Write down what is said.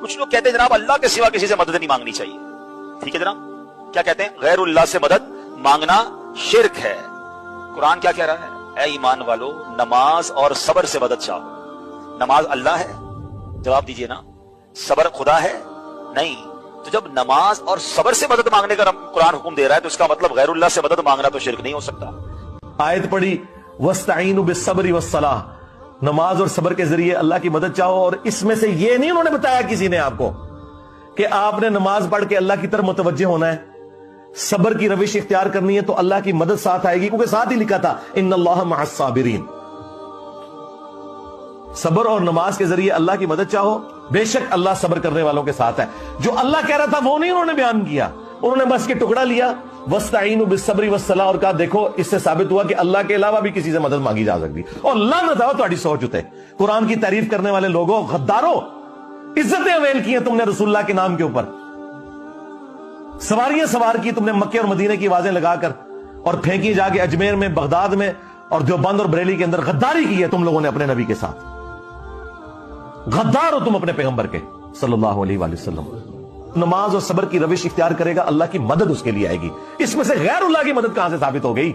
کچھ لوگ کہتے ہیں جناب اللہ کے سوا کسی سے مدد نہیں مانگنی چاہیے. ٹھیک ہے جناب, کیا کہتے ہیں؟ غیر اللہ سے مدد مانگنا شرک ہے. قرآن کیا کہہ رہا ہے؟ اے ایمان والو, نماز اور صبر سے مدد چاہو. نماز اللہ ہے؟ جواب دیجئے نا. صبر خدا ہے؟ نہیں. تو جب نماز اور صبر سے مدد مانگنے کا قرآن حکم دے رہا ہے تو اس کا مطلب غیر اللہ سے مدد مانگنا تو شرک نہیں ہو سکتا. آیت پڑھی وَاسْتَعِينُوا بِالصَّبْرِ وَالصَّلَاةِ, نماز اور صبر کے ذریعے اللہ کی مدد چاہو. اور اس میں سے یہ نہیں انہوں نے بتایا کسی نے آپ کو کہ آپ نے نماز پڑھ کے اللہ کی طرف متوجہ ہونا ہے, صبر کی روش اختیار کرنی ہے تو اللہ کی مدد ساتھ آئے گی, کیونکہ ساتھ ہی لکھا تھا ان اللہ مع الصابرین. صبر اور نماز کے ذریعے اللہ کی مدد چاہو, بے شک اللہ صبر کرنے والوں کے ساتھ ہے. جو اللہ کہہ رہا تھا وہ نہیں انہوں نے بیان کیا, انہوں نے بس کے ٹکڑا لیا وَاسْتَعِينُوا بِالصَّبْرِ وَالصَّلَاةِ اور کہا دیکھو اس سے ثابت ہوا کہ اللہ کے علاوہ بھی کسی سے مدد مانگی جا سکتی. اور اللہ نہ تھا تہاڈی سوچ ہوتے. قرآن کی تعریف کرنے والے لوگوں, غداروں, عزتیں اویل کی ہیں تم نے رسول اللہ کے نام کے اوپر, سواریاں سوار کی تم نے مکے اور مدینے کی آوازیں لگا کر, اور پھینکی جا کے اجمیر میں, بغداد میں اور دیوبند اور بریلی کے اندر. غداری کی ہے تم لوگوں نے اپنے نبی کے ساتھ. غدار ہو تم اپنے پیغمبر کے صلی اللہ علیہ وآلہ وسلم. نماز اور صبر کی روش اختیار کرے گا اللہ کی مدد اس کے لیے آئے گی. اس میں سے غیر اللہ کی مدد کہاں سے ثابت ہو گئی؟